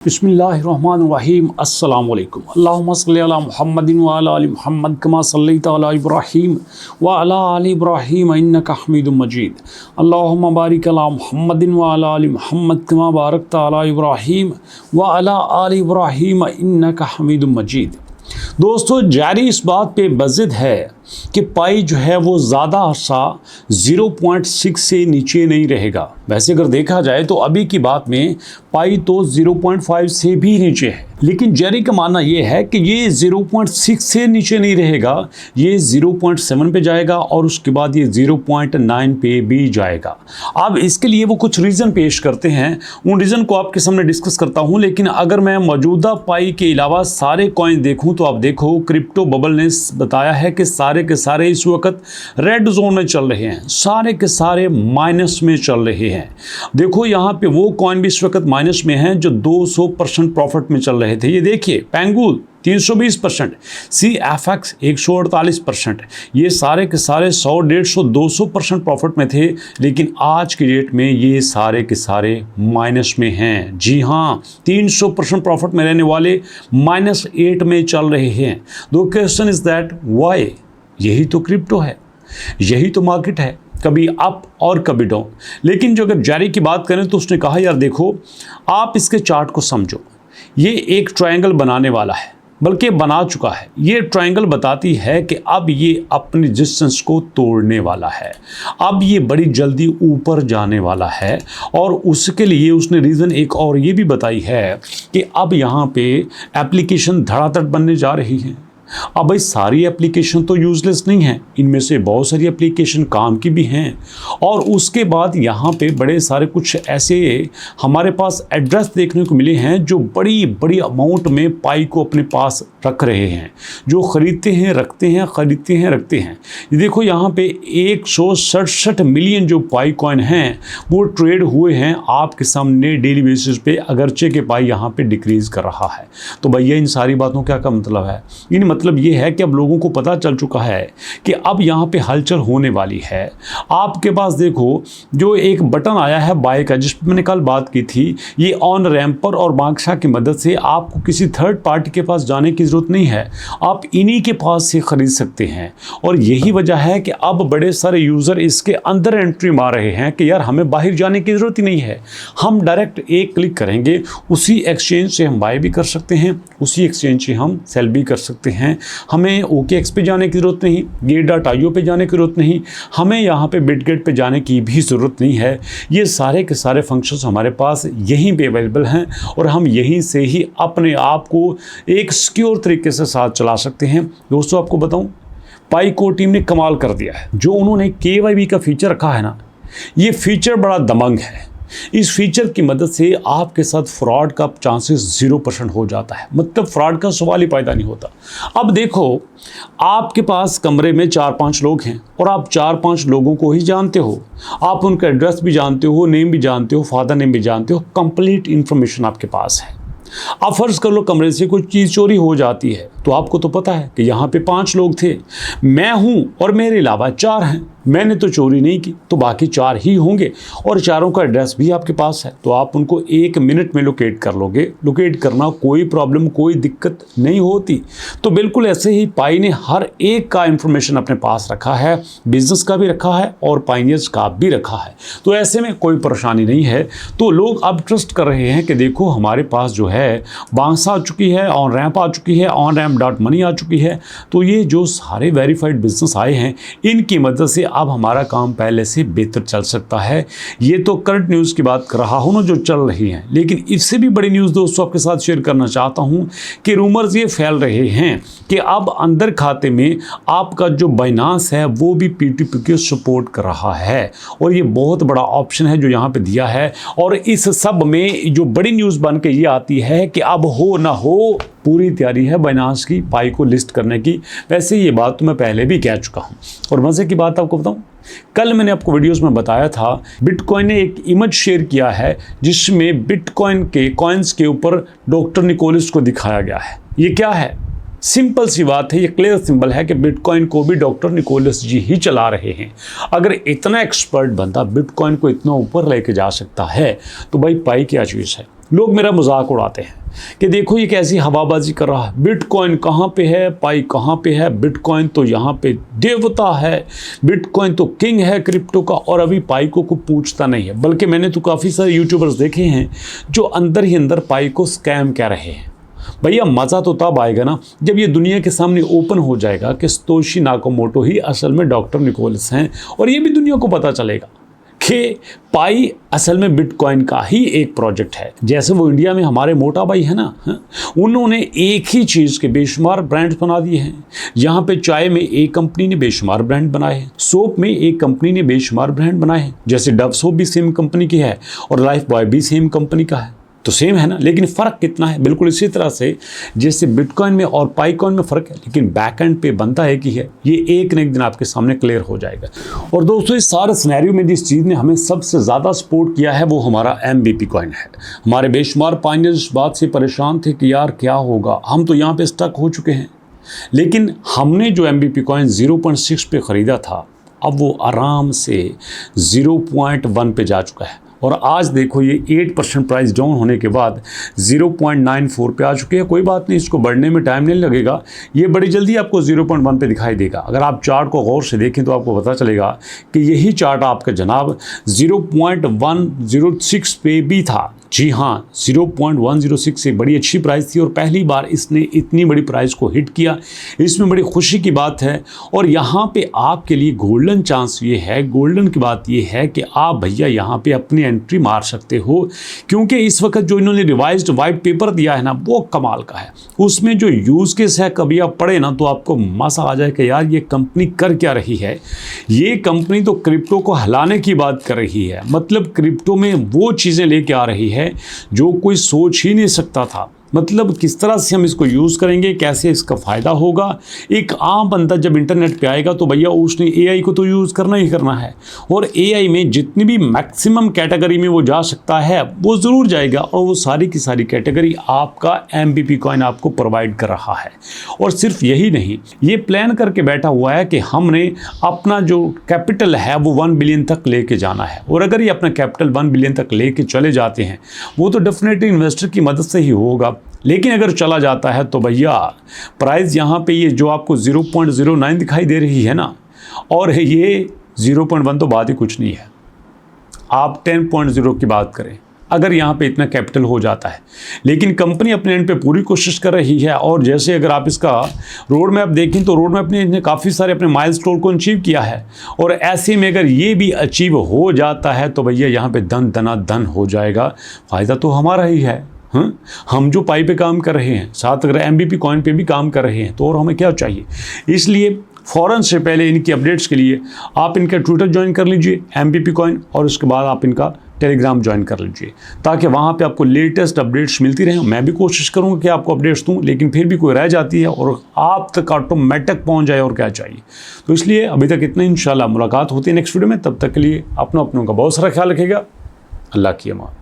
बिस्मिल्लाहिर्रहमानिर्रहीम अस्सलाम वालेकुम अल्लाहुम्मा सल्ली अला मुहम्मदिन व अला आलि मुहम्मद कमा सल्लैता अला इब्राहीम व अला आलि इब्राहीम इन्नका हमीदुम मजीद अल्लाहुम्मा बारिक अला मुहम्मदिन व अला आलि मुहम्मद कमा बारकता अला इब्राहीम व अला आलि इब्राहीम इन्नका हमीदुम मजीद। दोस्तों, जारी इस बात पे बज़िद है कि पाई जो है वो ज़्यादा अर्सा 0.6 से नीचे नहीं रहेगा। वैसे अगर देखा जाए तो अभी की बात में पाई तो 0.5 से भी नीचे है, लेकिन जेरी का मानना ये है कि ये 0.6 से नीचे नहीं रहेगा, ये 0.7 पे जाएगा और उसके बाद ये 0.9 पे भी जाएगा। अब इसके लिए वो कुछ रीज़न पेश करते हैं, उन रीज़न को आपके सामने डिस्कस करता हूँ। लेकिन अगर मैं मौजूदा पाई के अलावा सारे कॉइन देखूँ तो आप देखो क्रिप्टो बबल ने बताया है कि सारे के सारे इस वक्त रेड जोन में चल रहे हैं, सारे के सारे माइनस में चल रहे हैं। देखो यहाँ पे वो कॉइन भी इस वक्त माइनस में हैं जो 200% प्रॉफिट में चल रहे थे। ये देखिए पेंगुल 320%, CFX 148%, ये सारे के सारे 100, 150, 200% प्रॉफिट में थे, लेकिन आज की डेट में ये सारे के सारे माइनस में हैं। जी हाँ, 300% प्रॉफिट में रहने वाले -8 में चल रहे हैं। दो क्वेश्चन इज दैट व्हाई? यही तो क्रिप्टो है, यही तो मार्केट है, कभी अप और कभी डाउन। लेकिन जो अगर जारी की बात करें तो उसने कहा यार देखो आप इसके चार्ट को समझो, ये एक ट्रायंगल बनाने वाला है, बल्कि बना चुका है। ये ट्रायंगल बताती है कि अब ये अपनी रेजिस्टेंस को तोड़ने वाला है, अब ये बड़ी जल्दी ऊपर जाने वाला है। और उसके लिए उसने रीज़न एक और ये भी बताई है कि अब यहाँ पे एप्लीकेशन धड़ाधड़ बनने जा रही हैं। अब भाई सारी एप्लीकेशन तो यूज़लेस नहीं है, इनमें से बहुत सारी एप्लीकेशन काम की भी हैं। और उसके बाद यहाँ पे बड़े सारे कुछ ऐसे हमारे पास एड्रेस देखने को मिले हैं जो बड़ी बड़ी अमाउंट में पाई को अपने पास रख रहे हैं, जो ख़रीदते हैं रखते हैं, ख़रीदते हैं रखते हैं। ये देखो यहाँ पे 167 मिलियन जो पाई कॉइन हैं वो ट्रेड हुए हैं आपके सामने डेली बेसिस पे, अगरचे के पाई यहाँ पे डिक्रीज़ कर रहा है। तो भैया इन सारी बातों का क्या मतलब है? इन मतलब ये है कि अब लोगों को पता चल चुका है कि अब यहाँ पे हलचल होने वाली है। आपके पास देखो जो एक बटन आया है बाय का, जिस पर मैंने कल बात की थी, ये ऑन रैम्पर और बादशाह की मदद से आपको किसी थर्ड पार्टी के पास जाने की ज़रूरत नहीं है, आप इन्हीं के पास से ख़रीद सकते हैं। और यही वजह है कि अब बड़े सारे यूज़र इसके अंदर एंट्री मार रहे हैं कि यार हमें बाहर जाने की ज़रूरत ही नहीं है, हम डायरेक्ट एक क्लिक करेंगे, उसी एक्सचेंज से हम बाय भी कर सकते हैं, उसी एक्सचेंज से हम सेल भी कर सकते हैं। हमें OKX पे जाने की ज़रूरत नहीं, Gate.io पे जाने की ज़रूरत नहीं, हमें यहाँ पे बिटगेट पे जाने की भी ज़रूरत नहीं है। ये सारे के सारे फंक्शंस हमारे पास यहीं पे अवेलेबल हैं और हम यहीं से ही अपने आप को एक सिक्योर तरीके से साथ चला सकते हैं। दोस्तों आपको बताऊं, पाई को टीम ने कमाल कर दिया है। जो उन्होंने KYB का फीचर रखा है ना, ये फीचर बड़ा दमंग है। इस फीचर की मदद से आपके साथ फ्रॉड का चांसेस 0% हो जाता है, मतलब फ्रॉड का सवाल ही पैदा नहीं होता। अब देखो आपके पास कमरे में 4-5 लोग हैं और आप 4-5 लोगों को ही जानते हो, आप उनका एड्रेस भी जानते हो, नेम भी जानते हो, फादर नेम भी जानते हो, कंप्लीट इन्फॉर्मेशन आपके पास है। अब फर्ज कर लो कमरे से कोई चीज़ चोरी हो जाती है, तो आपको तो पता है कि यहाँ पे 5 लोग थे, मैं हूँ और मेरे अलावा 4 हैं, मैंने तो चोरी नहीं की तो बाकी 4 ही होंगे और चारों का एड्रेस भी आपके पास है, तो आप उनको 1 मिनट में लोकेट कर लोगे। लोकेट करना कोई प्रॉब्लम, कोई दिक्कत नहीं होती। तो बिल्कुल ऐसे ही पाई ने हर एक का इंफॉर्मेशन अपने पास रखा है, बिजनेस का भी रखा है और पाइनियर्स का भी रखा है, तो ऐसे में कोई परेशानी नहीं है। तो लोग अब ट्रस्ट कर रहे हैं कि देखो हमारे पास जो है बांसा आ चुकी है, ऑन रैम्प आ चुकी है, ऑन रैम्प.मनी आ चुकी है। तो ये जो सारे वेरीफाइड बिजनेस आए हैं इनकी मदद से अब हमारा काम पहले से बेहतर चल सकता है। ये तो करंट न्यूज़ की बात कर रहा हूँ ना जो चल रही है, लेकिन इससे भी बड़ी न्यूज़ दोस्तों आपके साथ शेयर करना चाहता हूँ कि रूमर्स ये फैल रहे हैं कि अब अंदर खाते में आपका जो बाइनांस है वो भी P2P को सपोर्ट कर रहा है और ये बहुत बड़ा ऑप्शन है जो यहाँ पे दिया है। और इस सब में जो बड़ी न्यूज़ बन के ये आती है कि अब हो ना हो पूरी तैयारी है बाइनांस की पाई को लिस्ट करने की। वैसे ये बात तो मैं पहले भी कह चुका हूँ। और मज़े की बात आपको बताऊँ, कल मैंने आपको वीडियोस में बताया था बिटकॉइन ने एक इमेज शेयर किया है जिसमें बिटकॉइन के कॉइन्स के ऊपर डॉक्टर निकोलस को दिखाया गया है। ये क्या है? सिंपल सी बात है, ये क्लियर सिंबल है कि बिटकॉइन को भी डॉक्टर निकोलस जी ही चला रहे हैं। अगर इतना एक्सपर्ट बंदा बिटकॉइन को इतना ऊपर लेके जा सकता है तो भाई पाई क्या चीज़ है। लोग मेरा मजाक उड़ाते हैं कि देखो ये कैसी हवाबाजी कर रहा है, बिटकॉइन कहाँ पे है, पाई कहाँ पे है, बिटकॉइन तो यहाँ पे देवता है, बिटकॉइन तो किंग है क्रिप्टो का, और अभी पाई को पूछता नहीं है। बल्कि मैंने तो काफ़ी सारे यूट्यूबर्स देखे हैं जो अंदर ही अंदर पाई को स्कैम कह रहे हैं। भैया मज़ा तो तब आएगा ना जब ये दुनिया के सामने ओपन हो जाएगा कि सतोशी नाकामोटो ही असल में डॉक्टर निकोलस हैं, और ये भी दुनिया को पता चलेगा कि पाई असल में बिटकॉइन का ही एक प्रोजेक्ट है। जैसे वो इंडिया में हमारे मोटा भाई है ना, उन्होंने एक ही चीज़ के बेशुमार ब्रांड्स बना दिए हैं। यहाँ पे चाय में एक कंपनी ने बेशुमार ब्रांड बनाए हैं, सोप में एक कंपनी ने बेशुमार ब्रांड बनाए हैं, जैसे डव सोप भी सेम कंपनी की है और लाइफ बॉय भी सेम कंपनी का है, तो सेम है ना। लेकिन फ़र्क कितना है, बिल्कुल इसी तरह से जैसे बिटकॉइन में और पाईकॉइन में फ़र्क है, लेकिन बैक एंड पे बनता है कि है, ये एक न एक दिन आपके सामने क्लियर हो जाएगा। और दोस्तों इस सारे सिनेरियो में जिस चीज़ ने हमें सबसे ज़्यादा सपोर्ट किया है वो हमारा MBP कॉइन है। हमारे बेशुमार पाइनियर्स इस बात से परेशान थे कि यार क्या होगा, हम तो यहाँ पर स्टक हो चुके हैं। लेकिन हमने जो MBP कॉइन 0.6 पे ख़रीदा था, अब वो आराम से 0.1 पे जा चुका है, और आज देखो ये 8% प्राइस डाउन होने के बाद 0.94 पे आ चुके हैं। कोई बात नहीं, इसको बढ़ने में टाइम नहीं लगेगा, ये बड़ी जल्दी आपको 0.1 पे दिखाई देगा। अगर आप चार्ट को गौर से देखें तो आपको पता चलेगा कि यही चार्ट आपका जनाब 0.106 पे भी था। जी हाँ, 0.106 एक बड़ी अच्छी प्राइस थी और पहली बार इसने इतनी बड़ी प्राइस को हिट किया, इसमें बड़ी खुशी की बात है। और यहाँ पे आपके लिए गोल्डन चांस ये है, गोल्डन की बात ये है कि आप भैया यहाँ पे अपनी एंट्री मार सकते हो, क्योंकि इस वक्त जो इन्होंने रिवाइज्ड वाइट पेपर दिया है ना, वो कमाल का है। उसमें जो यूज़ केस है, कभी आप पढ़े ना तो आपको मज़ा आ जाए कि यार ये कंपनी कर क्या रही है। ये कंपनी तो क्रिप्टो को हिलाने की बात कर रही है, मतलब क्रिप्टो में वो चीज़ें लेके आ रही है जो कोई सोच ही नहीं सकता था। मतलब किस तरह से हम इसको यूज़ करेंगे, कैसे इसका फ़ायदा होगा। एक आम बंदा जब इंटरनेट पे आएगा तो भैया उसने AI को तो यूज़ करना ही करना है, और AI में जितनी भी मैक्सिमम कैटेगरी में वो जा सकता है वो ज़रूर जाएगा, और वो सारी की सारी कैटेगरी आपका MBP कॉइन आपको प्रोवाइड कर रहा है। और सिर्फ यही नहीं, ये प्लान करके बैठा हुआ है कि हमने अपना जो कैपिटल है वो 1 बिलियन तक लेके जाना है, और अगर ये अपना कैपिटल 1 बिलियन तक लेके चले जाते हैं वो तो डेफिनेटली इन्वेस्टर की मदद से ही होगा। लेकिन अगर चला जाता है तो भैया प्राइस यहाँ पे ये जो आपको 0.09 दिखाई दे रही है ना, और ये 0.1 तो बात ही कुछ नहीं है। आप 10.0 की बात करें, अगर यहाँ पे इतना कैपिटल हो जाता है। लेकिन कंपनी अपने एंड पे पूरी कोशिश कर रही है, और जैसे अगर आप इसका रोड मैप देखें तो रोड मैप ने काफ़ी सारे अपने माइलस्टोन को अचीव किया है, और ऐसे में अगर ये भी अचीव हो जाता है तो भैया यहाँ पे धन धना धन हो जाएगा। फ़ायदा तो हमारा ही है। हम जो पाई पे काम कर रहे हैं, साथ अगर MBP कॉइन पे भी काम कर रहे हैं, तो और हमें क्या चाहिए। इसलिए फ़ौरन से पहले इनकी अपडेट्स के लिए आप इनका ट्विटर ज्वाइन कर लीजिए MBP कॉइन, और उसके बाद आप इनका टेलीग्राम ज्वाइन कर लीजिए, ताकि वहाँ पे आपको लेटेस्ट अपडेट्स मिलती रहें। मैं भी कोशिश करूँगा कि आपको अपडेट्स दूँ, लेकिन फिर भी कोई रह जाती है और आप तक ऑटोमेटिक पहुँच जाए, और क्या चाहिए। तो इसलिए अभी तक इतना, इंशाल्लाह मुलाकात होती है नेक्स्ट वीडियो में। तब तक के लिए अपनों का बहुत सारा ख्याल रखिएगा। अल्लाह की अमान।